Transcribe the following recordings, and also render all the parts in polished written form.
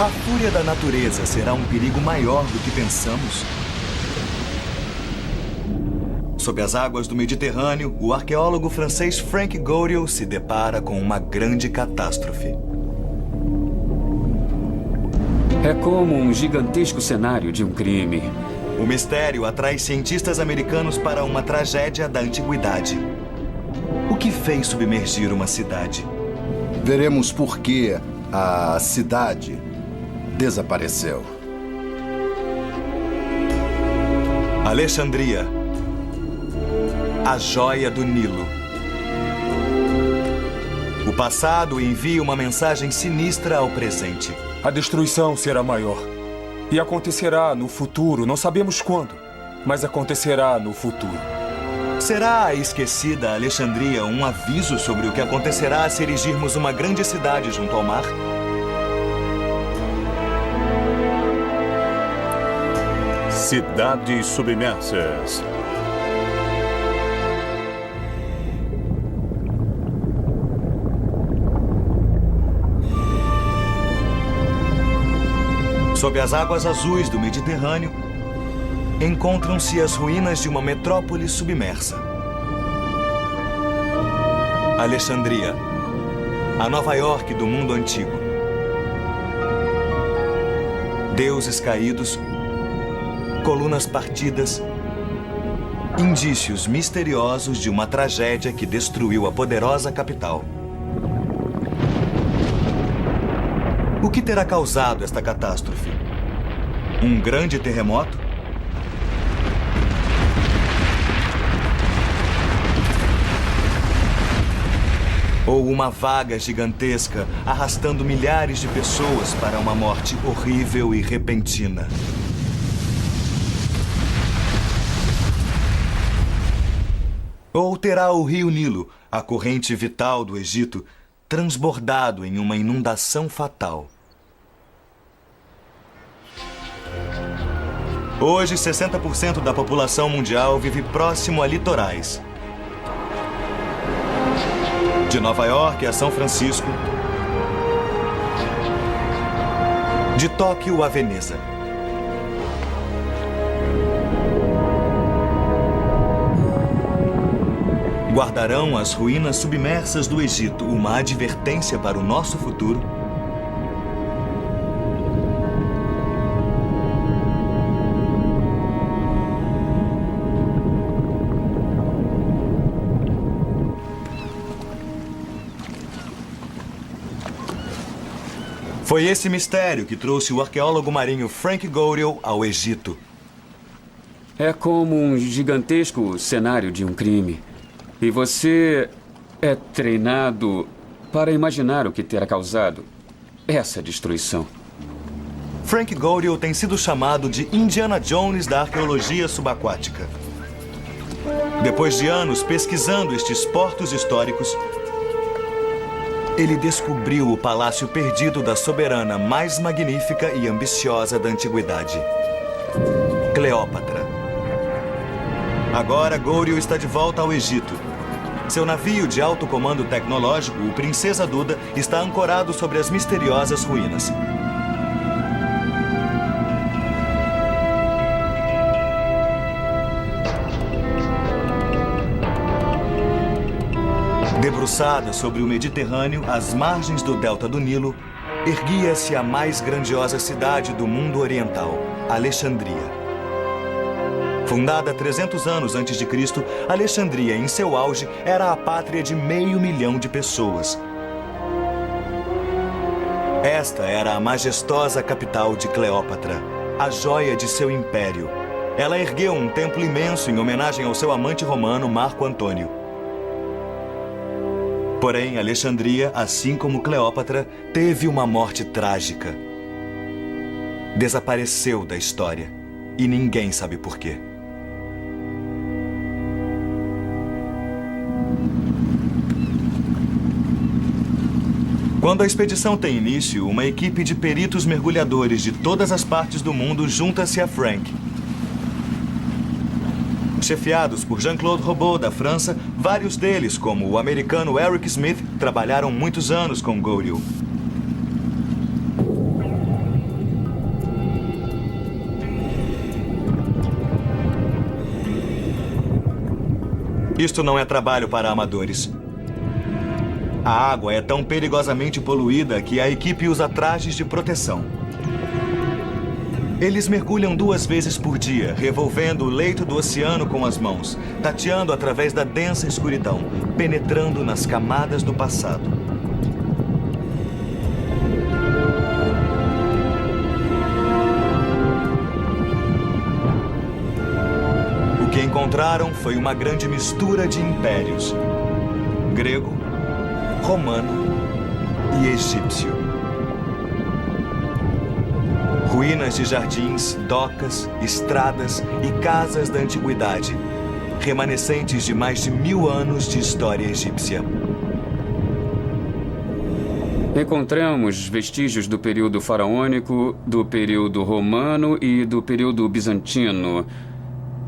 A fúria da natureza será um perigo maior do que pensamos? Sob as águas do Mediterrâneo, o arqueólogo francês Frank Goriot se depara com uma grande catástrofe. É como um gigantesco cenário de um crime. O mistério atrai cientistas americanos para uma tragédia da antiguidade. O que fez submergir uma cidade? Veremos por que a cidade desapareceu. Alexandria, a joia do Nilo. O passado envia uma mensagem sinistra ao presente. A destruição será maior. E acontecerá no futuro, não sabemos quando, mas acontecerá no futuro. Será a esquecida Alexandria um aviso sobre o que acontecerá se erigirmos uma grande cidade junto ao mar? Cidades submersas. Sob as águas azuis do Mediterrâneo, encontram-se as ruínas de uma metrópole submersa. Alexandria, a Nova York do mundo antigo. Deuses caídos, colunas partidas, indícios misteriosos de uma tragédia que destruiu a poderosa capital. O que terá causado esta catástrofe? Um grande terremoto? Ou uma vaga gigantesca arrastando milhares de pessoas para uma morte horrível e repentina? Ou terá o rio Nilo, a corrente vital do Egito, transbordado em uma inundação fatal? Hoje, 60% da população mundial vive próximo a litorais. De Nova York a São Francisco, de Tóquio a Veneza. Guardarão as ruínas submersas do Egito uma advertência para o nosso futuro? Foi esse mistério que trouxe o arqueólogo marinho Frank Goriot ao Egito. É como um gigantesco cenário de um crime. E você é treinado para imaginar o que terá causado essa destruição. Frank Goriot tem sido chamado de Indiana Jones da arqueologia subaquática. Depois de anos pesquisando estes portos históricos, ele descobriu o palácio perdido da soberana mais magnífica e ambiciosa da antiguidade, Cleópatra. Agora, Goriot está de volta ao Egito. Seu navio de alto comando tecnológico, o Princesa Duda, está ancorado sobre as misteriosas ruínas. Debruçada sobre o Mediterrâneo, às margens do delta do Nilo, erguia-se a mais grandiosa cidade do mundo oriental, Alexandria. Fundada 300 anos antes de Cristo, Alexandria, em seu auge, era a pátria de 500 mil de pessoas. Esta era a majestosa capital de Cleópatra, a joia de seu império. Ela ergueu um templo imenso em homenagem ao seu amante romano, Marco Antônio. Porém, Alexandria, assim como Cleópatra, teve uma morte trágica. Desapareceu da história e ninguém sabe por quê. Quando a expedição tem início, uma equipe de peritos mergulhadores de todas as partes do mundo junta-se a Frank. Chefiados por Jean-Claude Robot, da França, vários deles, como o americano Eric Smith, trabalharam muitos anos com Goriot. Isto não é trabalho para amadores. A água é tão perigosamente poluída que a equipe usa trajes de proteção. Eles mergulham 2 vezes por dia, revolvendo o leito do oceano com as mãos, tateando através da densa escuridão, penetrando nas camadas do passado. O que encontraram foi uma grande mistura de impérios: grego, romano e egípcio. Ruínas de jardins, docas, estradas e casas da antiguidade. Remanescentes de mais de 1000 anos de história egípcia. Encontramos vestígios do período faraônico, do período romano e do período bizantino.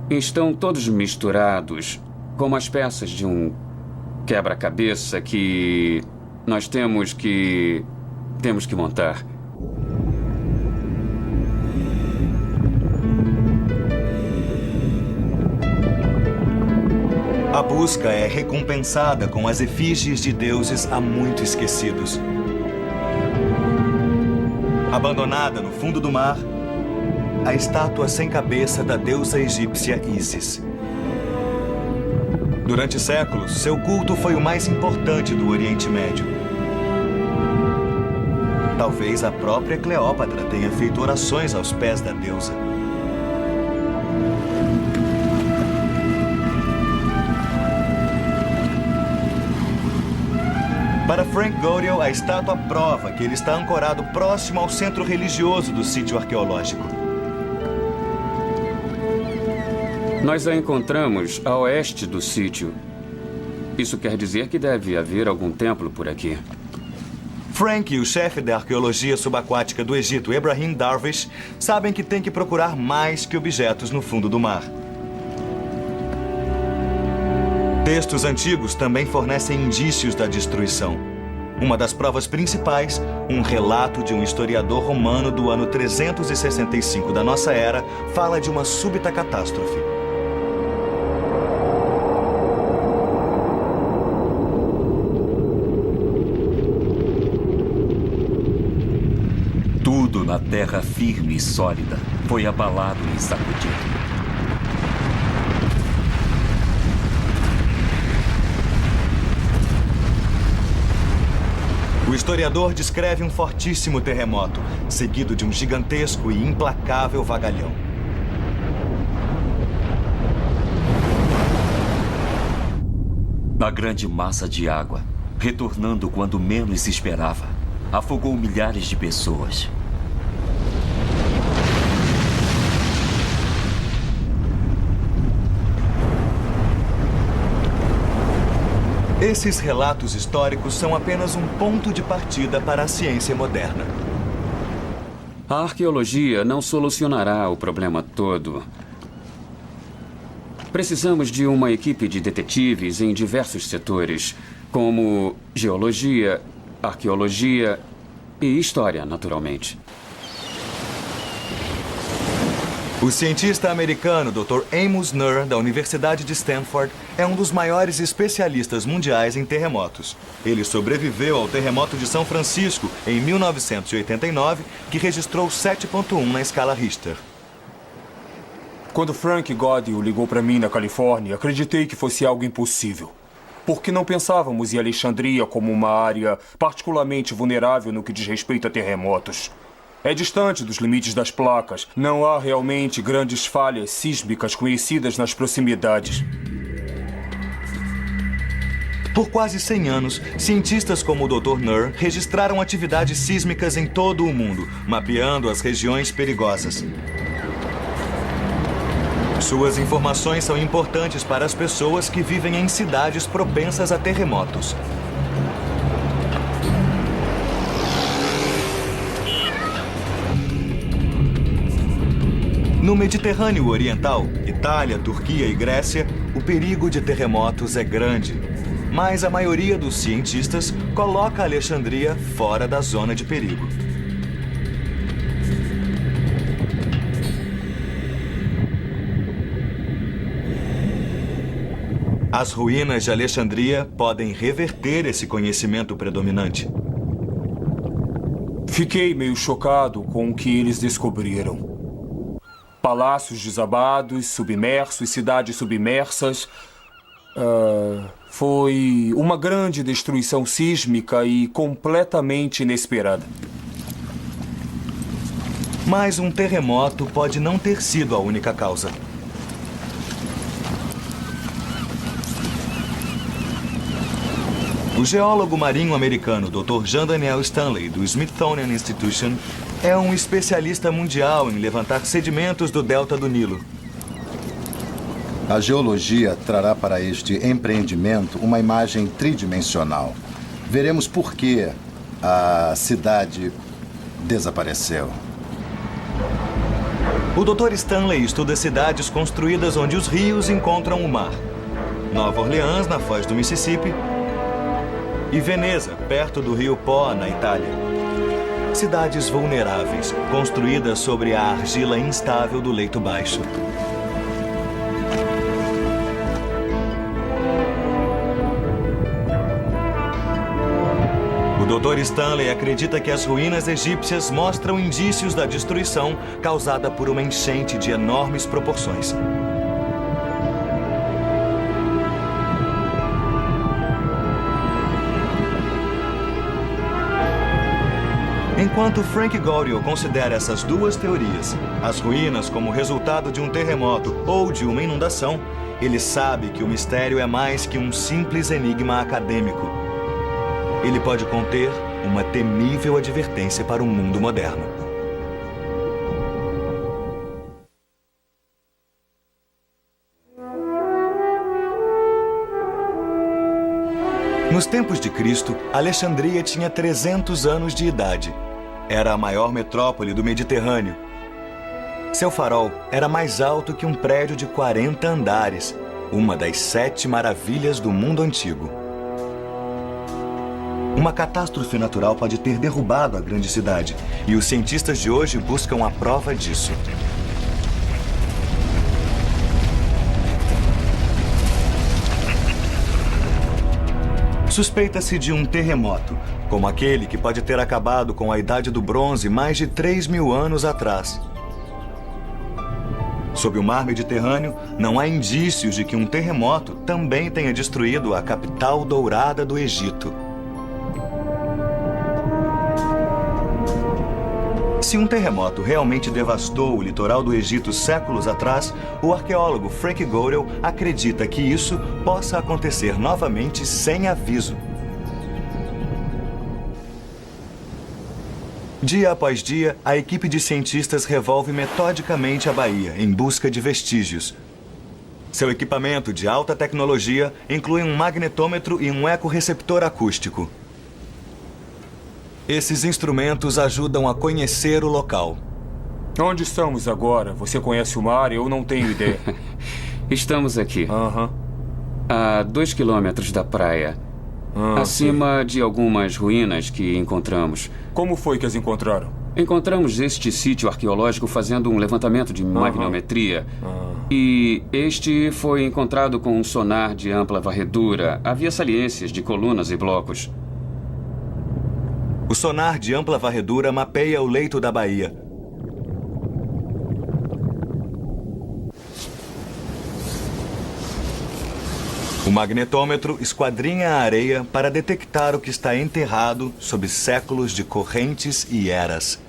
Estão todos misturados, como as peças de um quebra-cabeça que nós temos que montar. A busca é recompensada com as efígies de deuses há muito esquecidos. Abandonada no fundo do mar, a estátua sem cabeça da deusa egípcia Ísis. Durante séculos, seu culto foi o mais importante do Oriente Médio. Talvez a própria Cleópatra tenha feito orações aos pés da deusa. Para Frank Godiel, a estátua prova que ele está ancorado próximo ao centro religioso do sítio arqueológico. Nós a encontramos a oeste do sítio. Isso quer dizer que deve haver algum templo por aqui. Frank e o chefe da arqueologia subaquática do Egito, Ebrahim Darwish, sabem que tem que procurar mais que objetos no fundo do mar. Textos antigos também fornecem indícios da destruição. Uma das provas principais, um relato de um historiador romano do ano 365 da nossa era, fala de uma súbita catástrofe. Tudo na terra firme e sólida foi abalado e sacudido. O historiador descreve um fortíssimo terremoto, seguido de um gigantesco e implacável vagalhão. A grande massa de água, retornando quando menos se esperava, afogou milhares de pessoas. Esses relatos históricos são apenas um ponto de partida para a ciência moderna. A arqueologia não solucionará o problema todo. Precisamos de uma equipe de detetives em diversos setores, como geologia, arqueologia e história, naturalmente. O cientista americano Dr. Amos Nuhr, da Universidade de Stanford, é um dos maiores especialistas mundiais em terremotos. Ele sobreviveu ao terremoto de São Francisco em 1989, que registrou 7,1 na escala Richter. Quando Frank Godiel ligou para mim na Califórnia, acreditei que fosse algo impossível. Porque não pensávamos em Alexandria como uma área particularmente vulnerável no que diz respeito a terremotos. É distante dos limites das placas. Não há realmente grandes falhas sísmicas conhecidas nas proximidades. Por quase 100 anos, cientistas como o Dr. Nuhr registraram atividades sísmicas em todo o mundo, mapeando as regiões perigosas. Suas informações são importantes para as pessoas que vivem em cidades propensas a terremotos. No Mediterrâneo Oriental, Itália, Turquia e Grécia, o perigo de terremotos é grande. Mas a maioria dos cientistas coloca Alexandria fora da zona de perigo. As ruínas de Alexandria podem reverter esse conhecimento predominante. Fiquei meio chocado com o que eles descobriram. Palácios desabados, submersos, cidades submersas. Foi uma grande destruição sísmica e completamente inesperada. Mas um terremoto pode não ter sido a única causa. O geólogo marinho americano Dr. Jean Daniel Stanley, do Smithsonian Institution, é um especialista mundial em levantar sedimentos do delta do Nilo. A geologia trará para este empreendimento uma imagem tridimensional. Veremos por que a cidade desapareceu. O Dr. Stanley estuda cidades construídas onde os rios encontram o mar. Nova Orleans, na foz do Mississippi, e Veneza, perto do rio Po, na Itália. Cidades vulneráveis, construídas sobre a argila instável do leito baixo. O Dr. Stanley acredita que as ruínas egípcias mostram indícios da destruição causada por uma enchente de enormes proporções. Enquanto Frank Goriel considera essas duas teorias, as ruínas como resultado de um terremoto ou de uma inundação, ele sabe que o mistério é mais que um simples enigma acadêmico. Ele pode conter uma temível advertência para o mundo moderno. Nos tempos de Cristo, Alexandria tinha 300 anos de idade. Era a maior metrópole do Mediterrâneo. Seu farol era mais alto que um prédio de 40 andares, uma das 7 maravilhas do mundo antigo. Uma catástrofe natural pode ter derrubado a grande cidade, e os cientistas de hoje buscam a prova disso. Suspeita-se de um terremoto, como aquele que pode ter acabado com a Idade do Bronze mais de 3.000 anos atrás. Sob o mar Mediterrâneo, não há indícios de que um terremoto também tenha destruído a capital dourada do Egito. Se um terremoto realmente devastou o litoral do Egito séculos atrás, o arqueólogo Frank Goriel acredita que isso possa acontecer novamente sem aviso. Dia após dia, a equipe de cientistas revolve metodicamente a baía em busca de vestígios. Seu equipamento de alta tecnologia inclui um magnetômetro e um ecorreceptor acústico. Esses instrumentos ajudam a conhecer o local. Onde estamos agora? Você conhece o mar? Eu não tenho ideia. Estamos aqui. A 2 quilômetros da praia. Acima de algumas ruínas que encontramos. Como foi que as encontraram? Encontramos este sítio arqueológico fazendo um levantamento de magnetometria. E este foi encontrado com um sonar de ampla varredura. Havia saliências de colunas e blocos. O sonar de ampla varredura mapeia o leito da baía. O magnetômetro esquadrinha a areia para detectar o que está enterrado sob séculos de correntes e eras.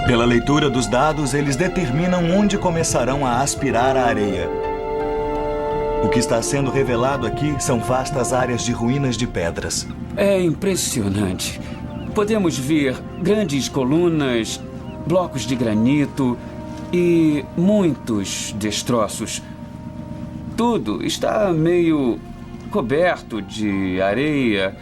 Pela leitura dos dados, eles determinam onde começarão a aspirar a areia. O que está sendo revelado aqui são vastas áreas de ruínas de pedras. É impressionante. Podemos ver grandes colunas, blocos de granito e muitos destroços. Tudo está meio coberto de areia.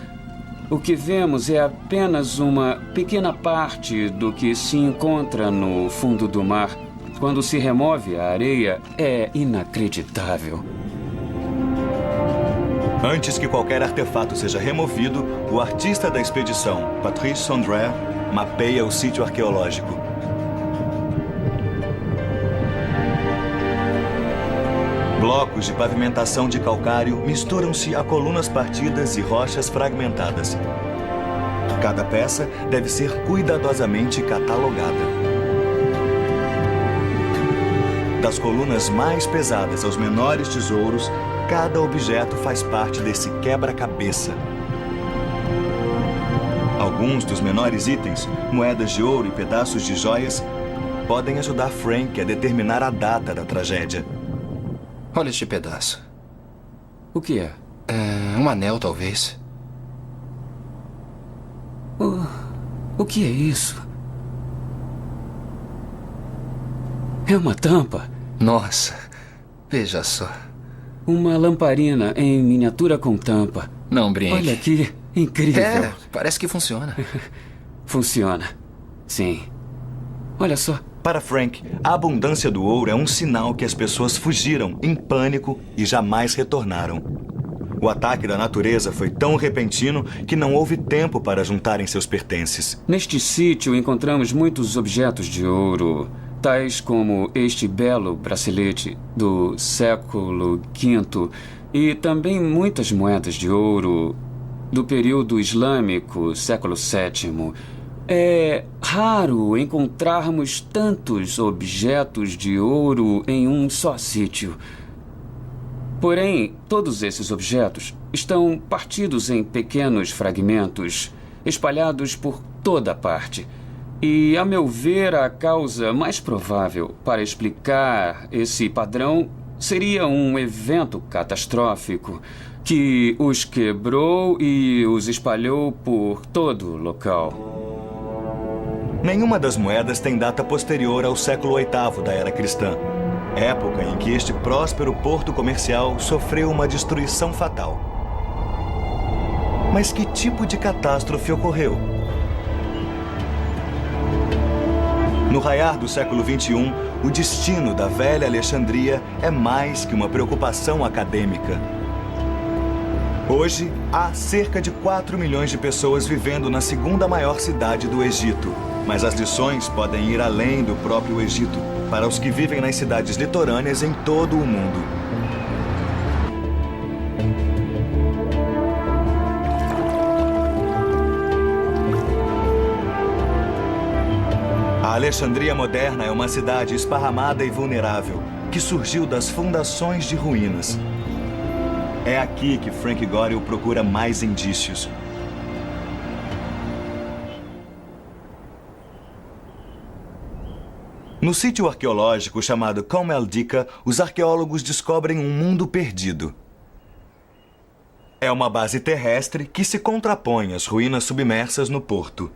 O que vemos é apenas uma pequena parte do que se encontra no fundo do mar. Quando se remove a areia, é inacreditável. Antes que qualquer artefato seja removido, o artista da expedição, Patrice Sondre, mapeia o sítio arqueológico. Blocos de pavimentação de calcário misturam-se a colunas partidas e rochas fragmentadas. Cada peça deve ser cuidadosamente catalogada. Das colunas mais pesadas aos menores tesouros, cada objeto faz parte desse quebra-cabeça. Alguns dos menores itens, moedas de ouro e pedaços de joias, podem ajudar Frank a determinar a data da tragédia. Olha este pedaço. O que é? Um anel, talvez. O que é isso? É uma tampa. Nossa, veja só. Uma lamparina em miniatura com tampa. Não brinque. Olha aqui, incrível. Parece que funciona. Funciona. Sim. Olha só. Para Frank, a abundância do ouro é um sinal que as pessoas fugiram em pânico e jamais retornaram. O ataque da natureza foi tão repentino que não houve tempo para juntarem seus pertences. Neste sítio encontramos muitos objetos de ouro, tais como este belo bracelete do século V e também muitas moedas de ouro do período islâmico, século VII. É raro encontrarmos tantos objetos de ouro em um só sítio. Porém, todos esses objetos estão partidos em pequenos fragmentos, espalhados por toda parte. E, a meu ver, a causa mais provável para explicar esse padrão seria um evento catastrófico que os quebrou e os espalhou por todo o local. Nenhuma das moedas tem data posterior ao século VIII da era cristã, época em que este próspero porto comercial sofreu uma destruição fatal. Mas que tipo de catástrofe ocorreu? No raiar do século XXI, o destino da velha Alexandria é mais que uma preocupação acadêmica. Hoje, há cerca de 4 milhões de pessoas vivendo na segunda maior cidade do Egito. Mas as lições podem ir além do próprio Egito, para os que vivem nas cidades litorâneas em todo o mundo. A Alexandria moderna é uma cidade esparramada e vulnerável, que surgiu das fundações de ruínas. É aqui que Frank Gorill procura mais indícios. No sítio arqueológico chamado Com El Dica, os arqueólogos descobrem um mundo perdido. É uma base terrestre que se contrapõe às ruínas submersas no porto.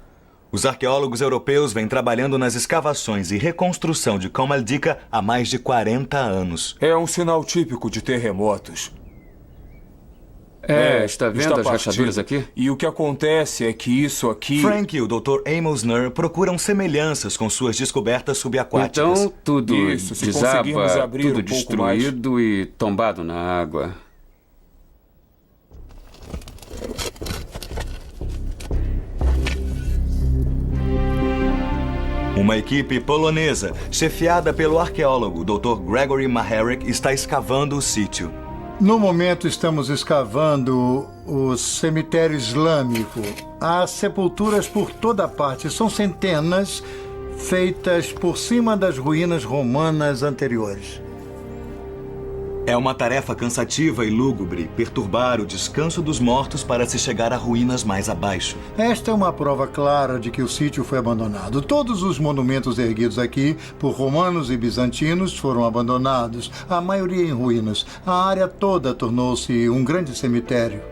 Os arqueólogos europeus vêm trabalhando nas escavações e reconstrução de Com El Dica há mais de 40 anos. É um sinal típico de terremotos. Está vendo as rachaduras aqui? E o que acontece é que isso aqui... Frank e o Dr. Amos Nurr procuram semelhanças com suas descobertas subaquáticas. Então, tudo Isso, se conseguirmos desaba, abrir tudo um pouco mais. destruído e tombado na água. Uma equipe polonesa, chefiada pelo arqueólogo Dr. Gregory Maharek, está escavando o sítio. No momento, estamos escavando o cemitério islâmico. Há sepulturas por toda parte. São centenas, feitas por cima das ruínas romanas anteriores. É uma tarefa cansativa e lúgubre perturbar o descanso dos mortos para se chegar a ruínas mais abaixo. Esta é uma prova clara de que o sítio foi abandonado. Todos os monumentos erguidos aqui por romanos e bizantinos foram abandonados, a maioria em ruínas. A área toda tornou-se um grande cemitério.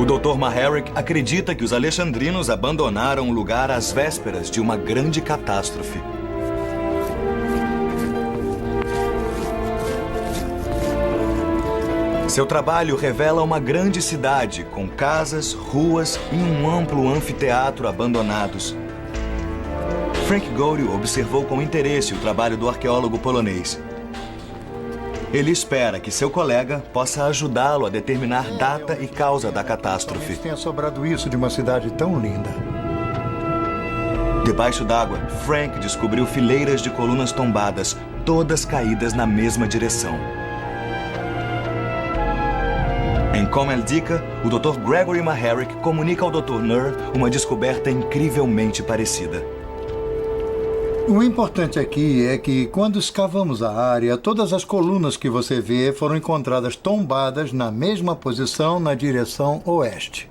O Dr. Maharek acredita que os alexandrinos abandonaram o lugar às vésperas de uma grande catástrofe. Seu trabalho revela uma grande cidade com casas, ruas e um amplo anfiteatro abandonados. Frank Gorill observou com interesse o trabalho do arqueólogo polonês. Ele espera que seu colega possa ajudá-lo a determinar data e causa da catástrofe. Tenha sobrado isso de uma cidade tão linda. Debaixo d'água, Frank descobriu fileiras de colunas tombadas, todas caídas na mesma direção. Em Com El Dica, o Dr. Gregory Maharick comunica ao Dr. Nur uma descoberta incrivelmente parecida. O importante aqui é que, quando escavamos a área, todas as colunas que você vê foram encontradas tombadas na mesma posição na direção oeste.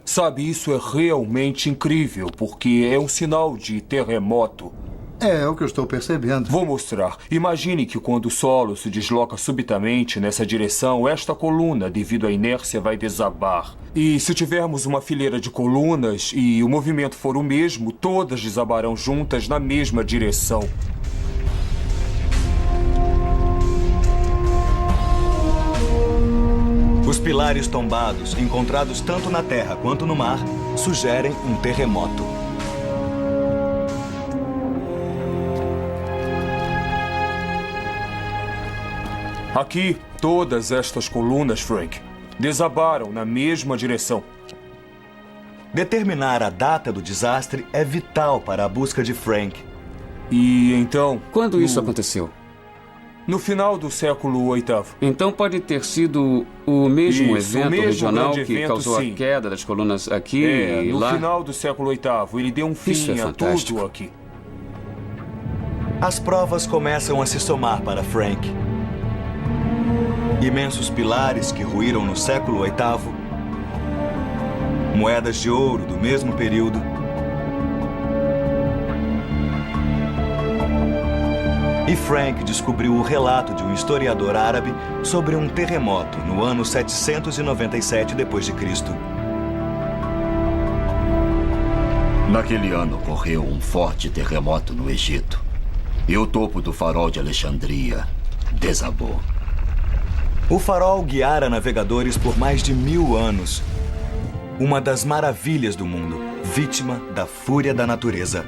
Sabe, isso é realmente incrível, porque é um sinal de terremoto. É o que eu estou percebendo. Vou mostrar. Imagine que quando o solo se desloca subitamente nessa direção, esta coluna, devido à inércia, vai desabar. E se tivermos uma fileira de colunas e o movimento for o mesmo, todas desabarão juntas na mesma direção. Os pilares tombados, encontrados tanto na terra quanto no mar, sugerem um terremoto. Aqui, todas estas colunas, Frank, desabaram na mesma direção. Determinar a data do desastre é vital para a busca de Frank. E então... Quando isso aconteceu? No final do século VIII. Então pode ter sido o mesmo Isso, evento o mesmo regional grande que evento, causou sim. a queda das colunas aqui e No lá? final do século VIII. Ele deu um Isso é fim a fantástico. tudo aqui. As provas começam a se somar para Frank. Imensos pilares que ruíram no século VIII, moedas de ouro do mesmo período, e Frank descobriu o relato de um historiador árabe sobre um terremoto no ano 797 d.C. Naquele ano ocorreu um forte terremoto no Egito. E o topo do farol de Alexandria desabou. O farol guiara navegadores por mais de 1000 anos. Uma das maravilhas do mundo, vítima da fúria da natureza.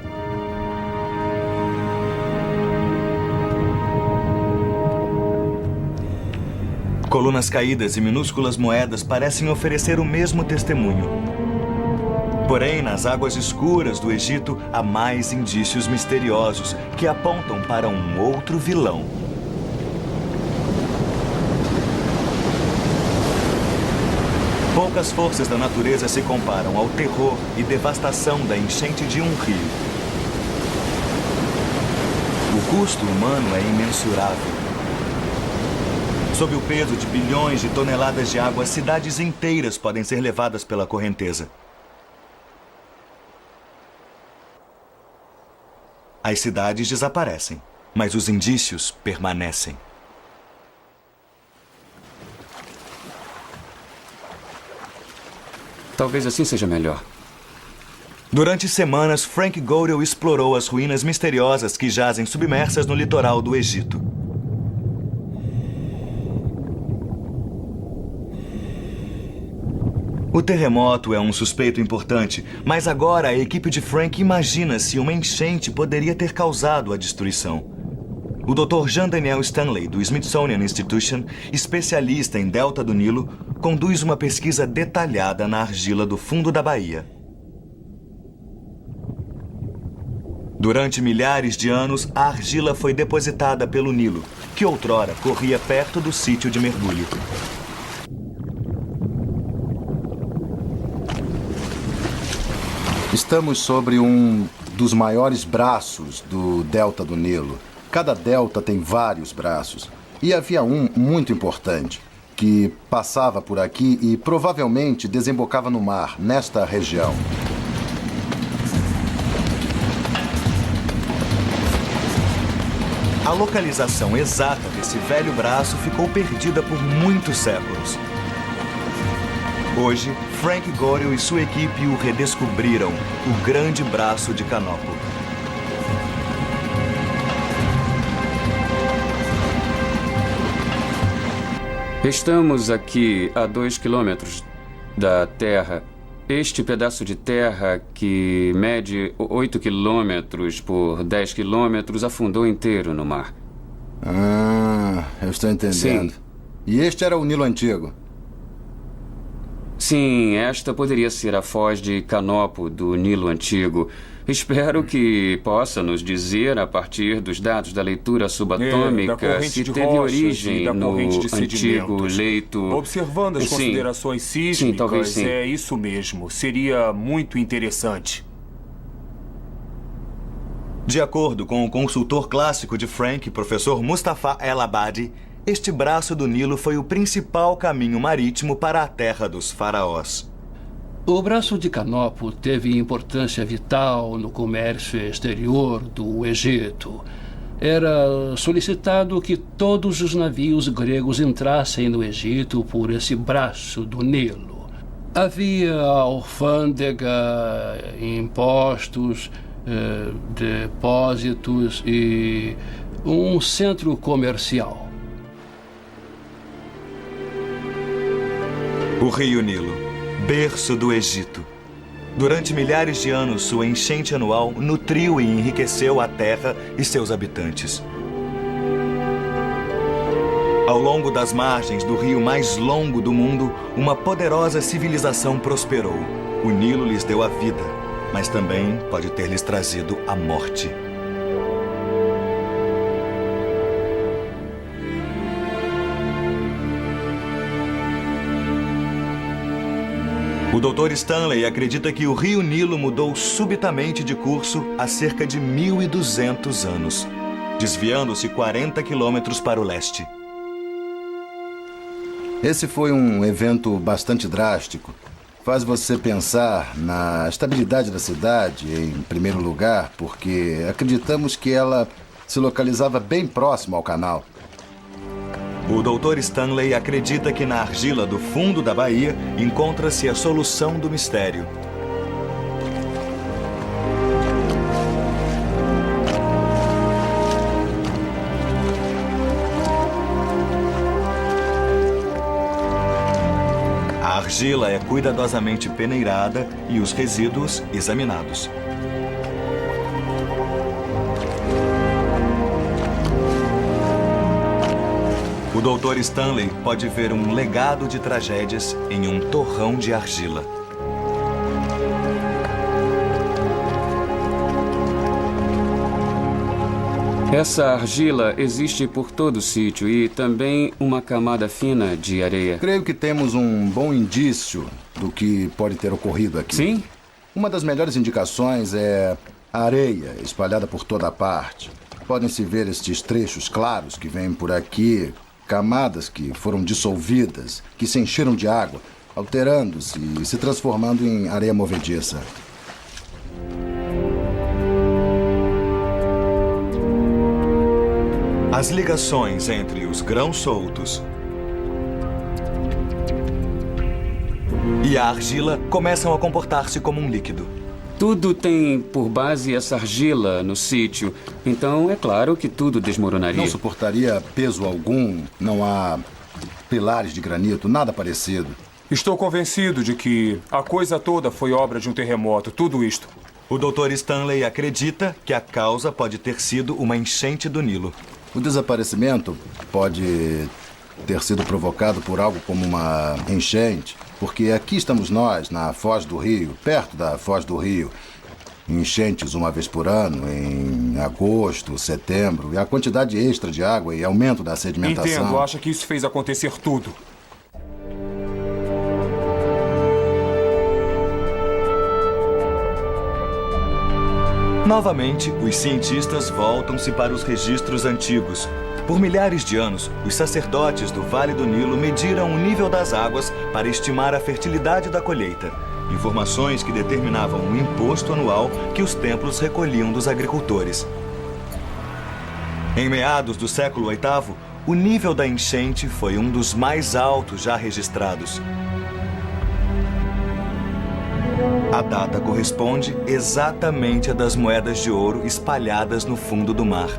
Colunas caídas e minúsculas moedas parecem oferecer o mesmo testemunho. Porém, nas águas escuras do Egito, há mais indícios misteriosos que apontam para um outro vilão. Poucas forças da natureza se comparam ao terror e devastação da enchente de um rio. O custo humano é imensurável. Sob o peso de bilhões de toneladas de água, cidades inteiras podem ser levadas pela correnteza. As cidades desaparecem, mas os indícios permanecem. Talvez assim seja melhor. Durante semanas, Frank Godel explorou as ruínas misteriosas que jazem submersas no litoral do Egito. O terremoto é um suspeito importante, mas agora a equipe de Frank imagina se uma enchente poderia ter causado a destruição. O Dr. Jean Daniel Stanley, do Smithsonian Institution, especialista em delta do Nilo, conduz uma pesquisa detalhada na argila do fundo da baía. Durante milhares de anos, a argila foi depositada pelo Nilo, que outrora corria perto do sítio de mergulho. Estamos sobre um dos maiores braços do delta do Nilo. Cada delta tem vários braços. E havia um muito importante, que passava por aqui e provavelmente desembocava no mar, nesta região. A localização exata desse velho braço ficou perdida por muitos séculos. Hoje, Frank Godel e sua equipe o redescobriram, o Grande Braço de Canopo. Estamos aqui a 2 quilômetros da Terra. Este pedaço de terra, que mede 8 quilômetros por 10 quilômetros, afundou inteiro no mar. Eu estou entendendo. Sim. E este era o Nilo Antigo? Sim, esta poderia ser a foz de Canopo do Nilo Antigo. Espero que possa nos dizer, a partir dos dados da leitura da subatômica, corrente se de teve rochas origem e da no corrente de antigo sedimentos. leito... Observando as Sim. considerações Sim, talvez sísmicas, sim. é isso mesmo. Seria muito interessante. De acordo com o consultor clássico de Frank, professor Mustafa El-Abadi, este braço do Nilo foi o principal caminho marítimo para a terra dos faraós. O braço de Canopo teve importância vital no comércio exterior do Egito. Era solicitado que todos os navios gregos entrassem no Egito por esse braço do Nilo. Havia alfândega, impostos, depósitos e um centro comercial. O rio Nilo, berço do Egito. Durante milhares de anos, sua enchente anual nutriu e enriqueceu a terra e seus habitantes. Ao longo das margens do rio mais longo do mundo, uma poderosa civilização prosperou. O Nilo lhes deu a vida, mas também pode ter lhes trazido a morte. O Dr. Stanley acredita que o rio Nilo mudou subitamente de curso há cerca de 1.200 anos, desviando-se 40 quilômetros para o leste. Esse foi um evento bastante drástico. Faz você pensar na estabilidade da cidade, em primeiro lugar, porque acreditamos que ela se localizava bem próximo ao canal. O Dr. Stanley acredita que na argila do fundo da baía encontra-se a solução do mistério. A argila é cuidadosamente peneirada e os resíduos examinados. O Dr. Stanley pode ver um legado de tragédias em um torrão de argila. Essa argila existe por todo o sítio e também uma camada fina de areia. Creio que temos um bom indício do que pode ter ocorrido aqui. Sim? Uma das melhores indicações é a areia espalhada por toda a parte. Podem-se ver estes trechos claros que vêm por aqui, camadas que foram dissolvidas, que se encheram de água, alterando-se e se transformando em areia movediça. As ligações entre os grãos soltos e a argila começam a comportar-se como um líquido. Tudo tem por base essa argila no sítio, então é claro que tudo desmoronaria. Não suportaria peso algum, não há pilares de granito, nada parecido. Estou convencido de que a coisa toda foi obra de um terremoto, tudo isto. O Dr. Stanley acredita que a causa pode ter sido uma enchente do Nilo. O desaparecimento pode ter sido provocado por algo como uma enchente, porque aqui estamos nós, na Foz do Rio, perto da Foz do Rio. Enchentes uma vez por ano, em agosto, setembro, e a quantidade extra de água e aumento da sedimentação. Entendo, acha que isso fez acontecer tudo. Novamente, os cientistas voltam-se para os registros antigos. Por milhares de anos, os sacerdotes do Vale do Nilo mediram o nível das águas para estimar a fertilidade da colheita. Informações que determinavam o imposto anual que os templos recolhiam dos agricultores. Em meados do século VIII, o nível da enchente foi um dos mais altos já registrados. A data corresponde exatamente à das moedas de ouro espalhadas no fundo do mar.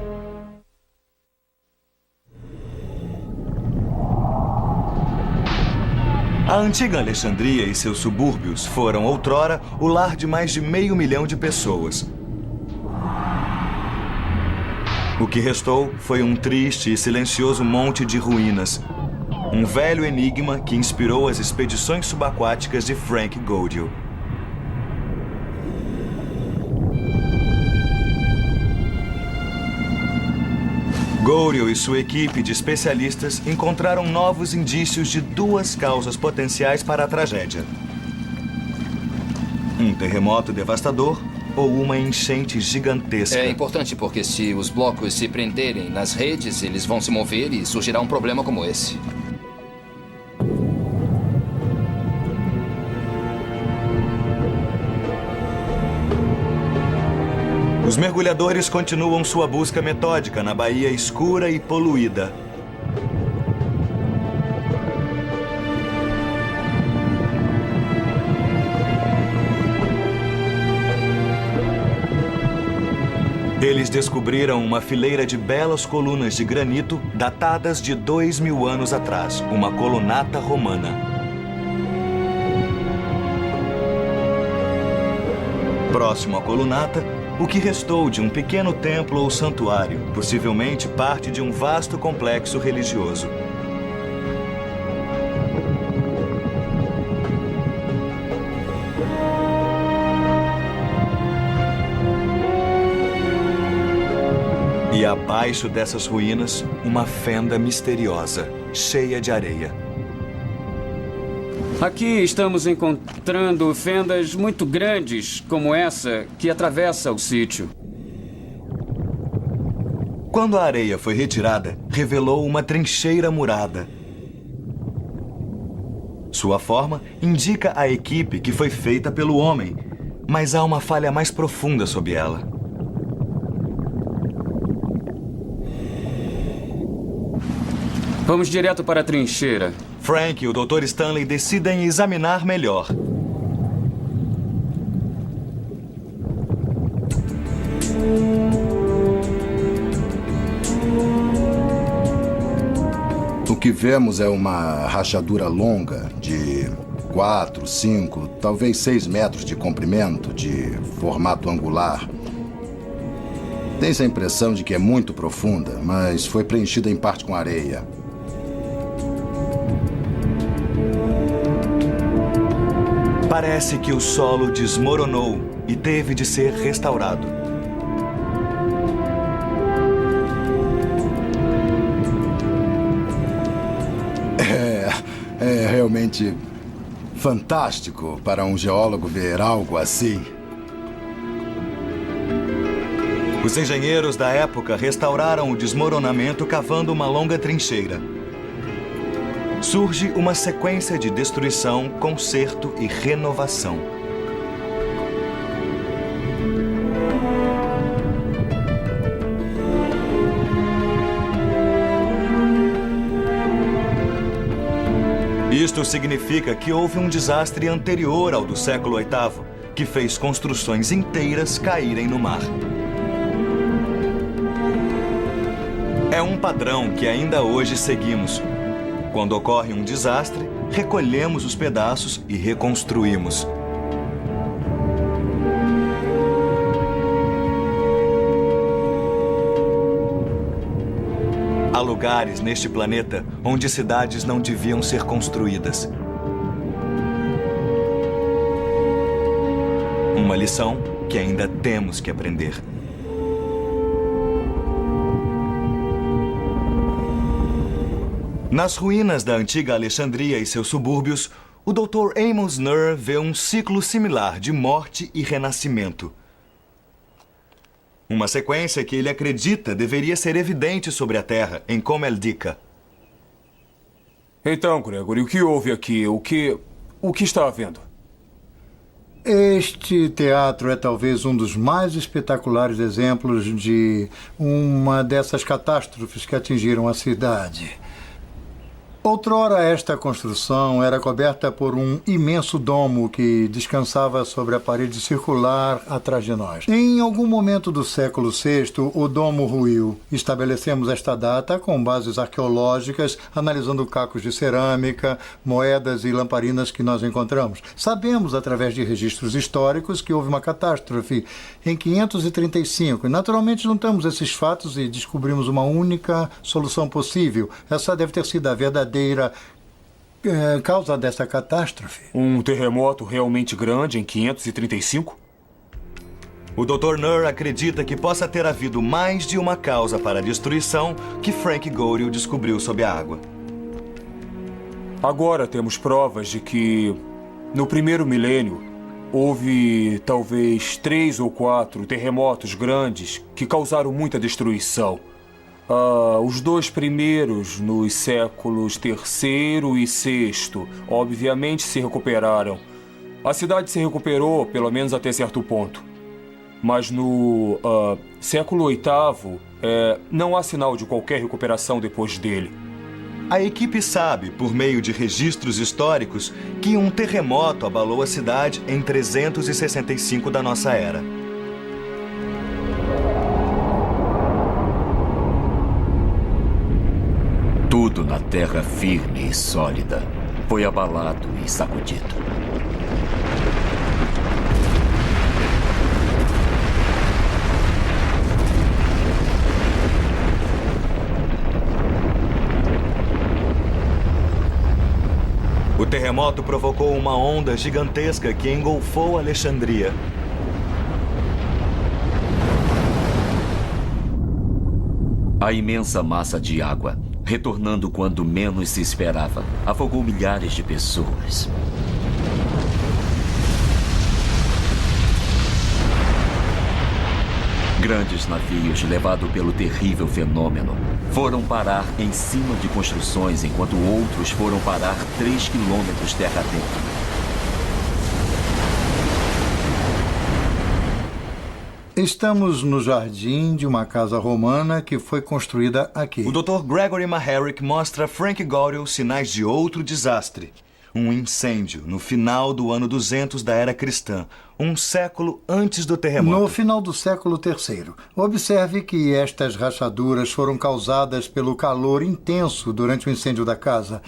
A antiga Alexandria e seus subúrbios foram, outrora, o lar de mais de 500 mil de pessoas. O que restou foi um triste e silencioso monte de ruínas. Um velho enigma que inspirou as expedições subaquáticas de Frank Gaudio. Gaudio e sua equipe de especialistas encontraram novos indícios de duas causas potenciais para a tragédia: um terremoto devastador ou uma enchente gigantesca. É importante porque se os blocos se prenderem nas redes, eles vão se mover e surgirá um problema como esse. Os mergulhadores continuam sua busca metódica na baía escura e poluída. Eles descobriram uma fileira de belas colunas de granito datadas de 2000 anos atrás, uma colunata romana. Próximo à colunata, o que restou de um pequeno templo ou santuário, possivelmente parte de um vasto complexo religioso. E abaixo dessas ruínas, uma fenda misteriosa, cheia de areia. Aqui estamos encontrando fendas muito grandes, como essa, que atravessa o sítio. Quando a areia foi retirada, revelou uma trincheira murada. Sua forma indica a equipe que foi feita pelo homem, mas há uma falha mais profunda sob ela. Vamos direto para a trincheira. Frank e o Dr. Stanley decidem examinar melhor. O que vemos é uma rachadura longa de 4, 5, talvez 6 metros de comprimento, de formato angular. Tem-se a impressão de que é muito profunda, mas foi preenchida em parte com areia. Parece que o solo desmoronou e teve de ser restaurado. É realmente fantástico para um geólogo ver algo assim. Os engenheiros da época restauraram o desmoronamento cavando uma longa trincheira. Surge uma sequência de destruição, conserto e renovação. Isto significa que houve um desastre anterior ao do século VIII, que fez construções inteiras caírem no mar. É um padrão que ainda hoje seguimos. Quando ocorre um desastre, recolhemos os pedaços e reconstruímos. Há lugares neste planeta onde cidades não deviam ser construídas. Uma lição que ainda temos que aprender. Nas ruínas da antiga Alexandria e seus subúrbios, o Dr. Amos Nur vê um ciclo similar de morte e renascimento. Uma sequência que ele acredita deveria ser evidente sobre a Terra, em Comeldica. Então, Gregory, o que houve aqui? O que está havendo? Este teatro é talvez um dos mais espetaculares exemplos de uma dessas catástrofes que atingiram a cidade. Outrora, esta construção era coberta por um imenso domo que descansava sobre a parede circular atrás de nós. Em algum momento do século VI, o domo ruiu. Estabelecemos esta data com bases arqueológicas, analisando cacos de cerâmica, moedas e lamparinas que nós encontramos. Sabemos, através de registros históricos, que houve uma catástrofe em 535. E, naturalmente, juntamos esses fatos e descobrimos uma única solução possível. Essa deve ter sido a verdadeira causa dessa catástrofe. Um terremoto realmente grande em 535? O Dr. Nur acredita que possa ter havido mais de uma causa para a destruição que Frank Goryeo descobriu sob a água. Agora temos provas de que, no primeiro milênio, houve talvez 3 ou 4 terremotos grandes que causaram muita destruição. Os 2 primeiros, nos séculos III e VI, obviamente se recuperaram. A cidade se recuperou, pelo menos até certo ponto. Mas no século VIII, não há sinal de qualquer recuperação depois dele. A equipe sabe, por meio de registros históricos, que um terremoto abalou a cidade em 365 da nossa era. Tudo na terra firme e sólida foi abalado e sacudido. O terremoto provocou uma onda gigantesca que engolfou Alexandria. A imensa massa de água, retornando quando menos se esperava, afogou milhares de pessoas. Grandes navios, levados pelo terrível fenômeno, foram parar em cima de construções, enquanto outros foram parar 3 quilômetros terra dentro. Estamos no jardim de uma casa romana que foi construída aqui. O Dr. Gregory Maharic mostra a Frank Goryeo sinais de outro desastre. Um incêndio no final do ano 200 da era cristã, um século antes do terremoto. No final do século III. Observe que estas rachaduras foram causadas pelo calor intenso durante o incêndio da casa.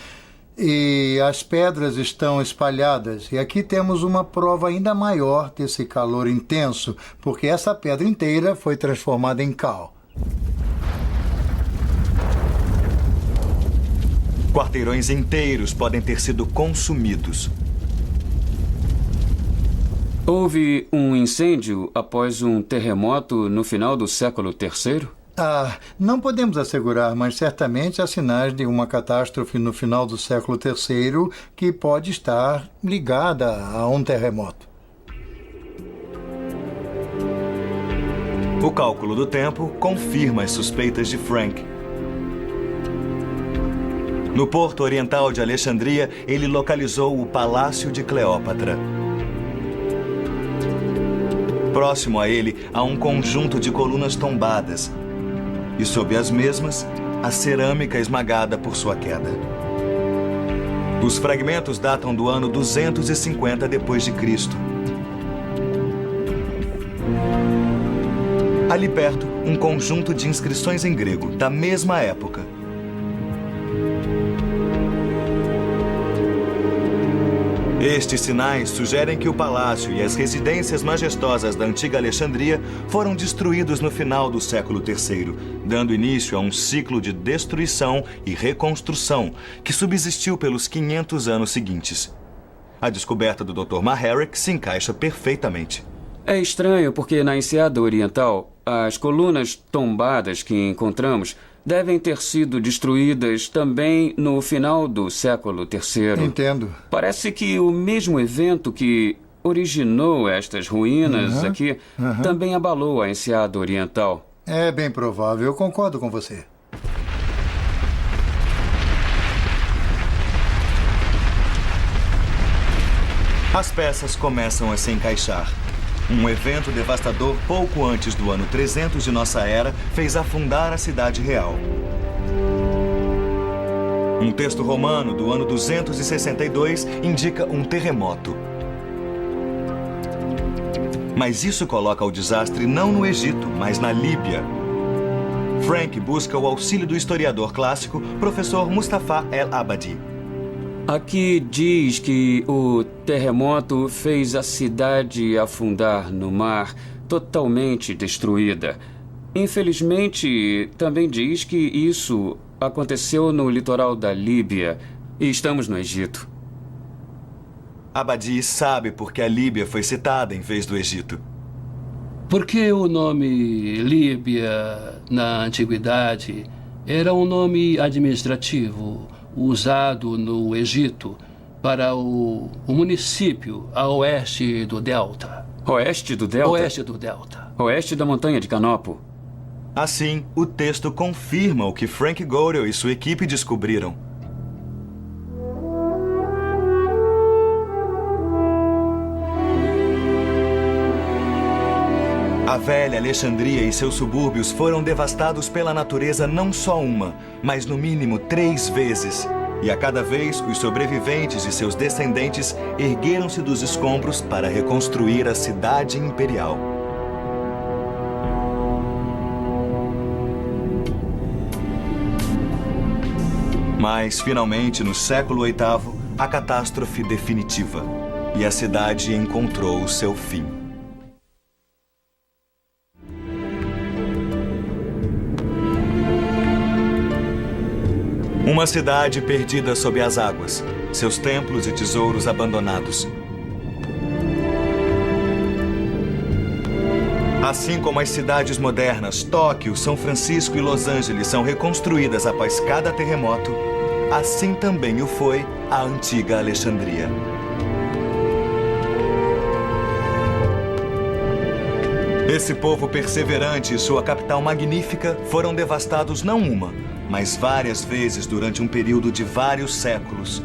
E as pedras estão espalhadas. E aqui temos uma prova ainda maior desse calor intenso, porque essa pedra inteira foi transformada em cal. Quarteirões inteiros podem ter sido consumidos. Houve um incêndio após um terremoto no final do século III? Não podemos assegurar, mas certamente há sinais de uma catástrofe no final do século III que pode estar ligada a um terremoto. O cálculo do tempo confirma as suspeitas de Frank. No porto oriental de Alexandria, ele localizou o Palácio de Cleópatra. Próximo a ele, há um conjunto de colunas tombadas. E sob as mesmas, a cerâmica esmagada por sua queda. Os fragmentos datam do ano 250 d.C. Ali perto, um conjunto de inscrições em grego, da mesma época. Estes sinais sugerem que o palácio e as residências majestosas da antiga Alexandria foram destruídos no final do século III, dando início a um ciclo de destruição e reconstrução que subsistiu pelos 500 anos seguintes. A descoberta do Dr. Maharic se encaixa perfeitamente. É estranho porque na Enseada Oriental, as colunas tombadas que encontramos devem ter sido destruídas também no final do século III. Entendo. Parece que o mesmo evento que originou estas ruínas aqui também abalou a Enseada Oriental. É bem provável, eu concordo com você. As peças começam a se encaixar. Um evento devastador pouco antes do ano 300 de nossa era fez afundar a cidade real. Um texto romano do ano 262 indica um terremoto. Mas isso coloca o desastre não no Egito, mas na Líbia. Frank busca o auxílio do historiador clássico, professor Mustafa El-Abadi. Aqui diz que o terremoto fez a cidade afundar no mar, totalmente destruída. Infelizmente, também diz que isso aconteceu no litoral da Líbia e estamos no Egito. Abadi sabe por que a Líbia foi citada em vez do Egito. Porque o nome Líbia, na antiguidade, era um nome administrativo usado no Egito para o município a oeste do Delta. Oeste do Delta? Oeste do Delta. Oeste da montanha de Canopo. Assim, o texto confirma o que Frank Godel e sua equipe descobriram. A velha Alexandria e seus subúrbios foram devastados pela natureza não só uma, mas no mínimo 3 vezes. E a cada vez, os sobreviventes e seus descendentes ergueram-se dos escombros para reconstruir a cidade imperial. Mas, finalmente, no século VIII, a catástrofe definitiva. E a cidade encontrou o seu fim. Uma cidade perdida sob as águas, seus templos e tesouros abandonados. Assim como as cidades modernas, Tóquio, São Francisco e Los Angeles são reconstruídas após cada terremoto, assim também o foi a antiga Alexandria. Esse povo perseverante e sua capital magnífica foram devastados não uma, mas várias vezes durante um período de vários séculos.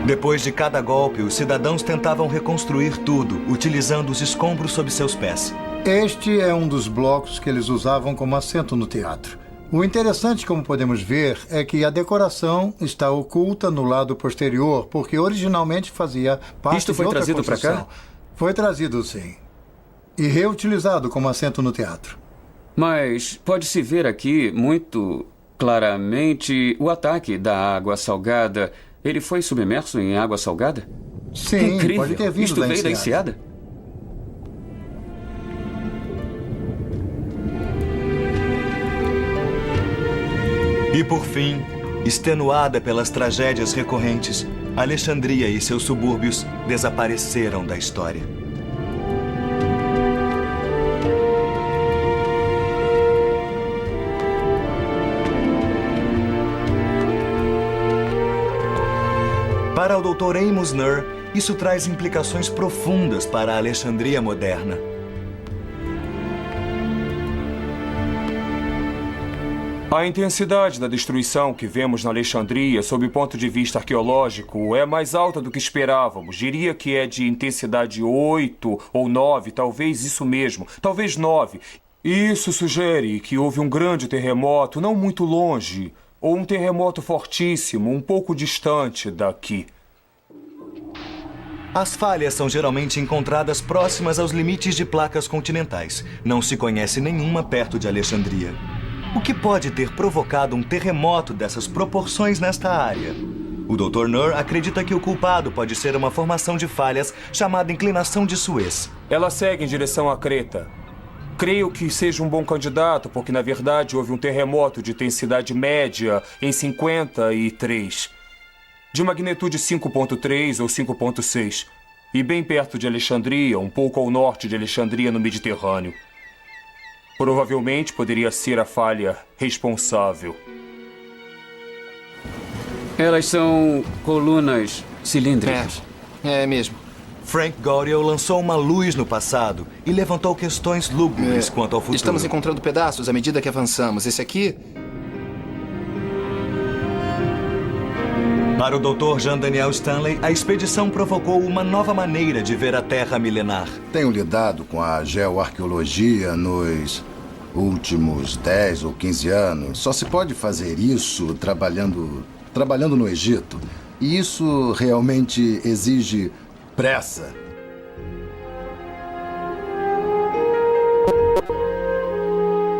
Depois de cada golpe, os cidadãos tentavam reconstruir tudo, utilizando os escombros sob seus pés. Este é um dos blocos que eles usavam como assento no teatro. O interessante, como podemos ver, é que a decoração está oculta no lado posterior, porque originalmente fazia parte Isto de foi outra trazido para cá? construção. Foi trazido, sim. E reutilizado como assento no teatro. Mas pode-se ver aqui muito claramente o ataque da água salgada. Ele foi submerso em água salgada? Sim, Incrível. pode ter vindo Isto da veio da enseada. enseada? E por fim, extenuada pelas tragédias recorrentes, Alexandria e seus subúrbios desapareceram da história. Para o Dr. Amos Nur, isso traz implicações profundas para a Alexandria moderna. A intensidade da destruição que vemos na Alexandria, sob o ponto de vista arqueológico, é mais alta do que esperávamos. Diria que é de intensidade 8 ou 9, talvez isso mesmo, talvez 9. Isso sugere que houve um grande terremoto não muito longe, ou um terremoto fortíssimo, um pouco distante daqui. As falhas são geralmente encontradas próximas aos limites de placas continentais. Não se conhece nenhuma perto de Alexandria. O que pode ter provocado um terremoto dessas proporções nesta área? O Dr. Nur acredita que o culpado pode ser uma formação de falhas chamada inclinação de Suez. Ela segue em direção à Creta. Creio que seja um bom candidato, porque na verdade houve um terremoto de intensidade média em 53, de magnitude 5.3 ou 5.6, e bem perto de Alexandria, um pouco ao norte de Alexandria, no Mediterrâneo. Provavelmente poderia ser a falha responsável. Elas são colunas cilíndricas. É mesmo. Frank Godel lançou uma luz no passado e levantou questões lúgubres quanto ao futuro. Estamos encontrando pedaços à medida que avançamos. Esse aqui... Para o Dr. Jean Daniel Stanley, a expedição provocou uma nova maneira de ver a Terra milenar. Tenho lidado com a geoarqueologia nos últimos 10 ou 15 anos. Só se pode fazer isso trabalhando no Egito. E isso realmente exige pressa.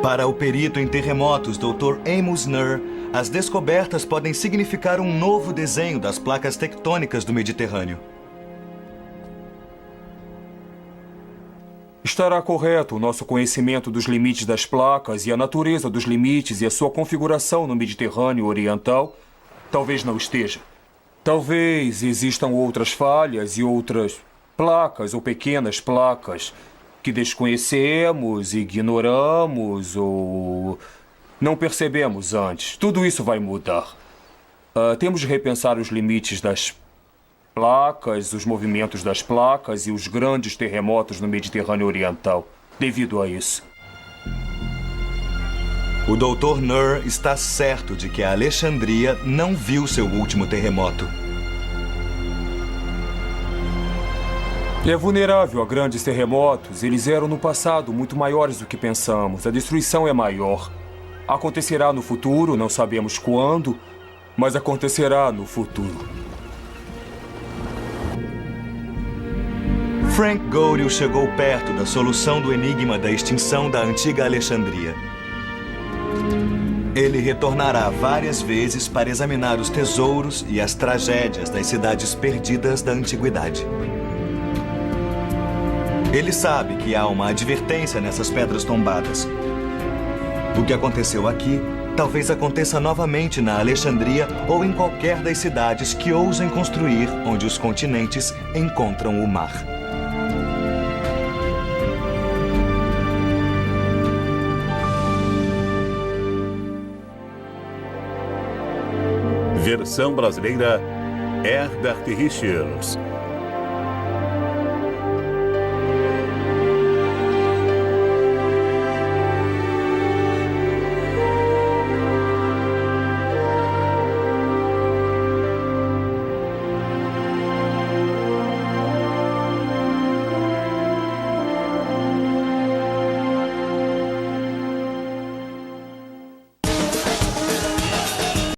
Para o perito em terremotos Dr. Amos Nur, as descobertas podem significar um novo desenho das placas tectônicas do Mediterrâneo. Estará correto o nosso conhecimento dos limites das placas e a natureza dos limites e a sua configuração no Mediterrâneo Oriental? Talvez não esteja. Talvez existam outras falhas e outras placas ou pequenas placas que desconhecemos, ignoramos ou não percebemos antes. Tudo isso vai mudar. Temos de repensar os limites das placas, os movimentos das placas e os grandes terremotos no Mediterrâneo Oriental, devido a isso. O Dr. Nur está certo de que a Alexandria não viu seu último terremoto. É vulnerável a grandes terremotos. Eles eram no passado muito maiores do que pensamos. A destruição é maior. Acontecerá no futuro, não sabemos quando, mas acontecerá no futuro. Frank Goryeo chegou perto da solução do enigma da extinção da antiga Alexandria. Ele retornará várias vezes para examinar os tesouros e as tragédias das cidades perdidas da antiguidade. Ele sabe que há uma advertência nessas pedras tombadas. O que aconteceu aqui talvez aconteça novamente na Alexandria ou em qualquer das cidades que ousem construir onde os continentes encontram o mar. Versão brasileira Herbert Richards.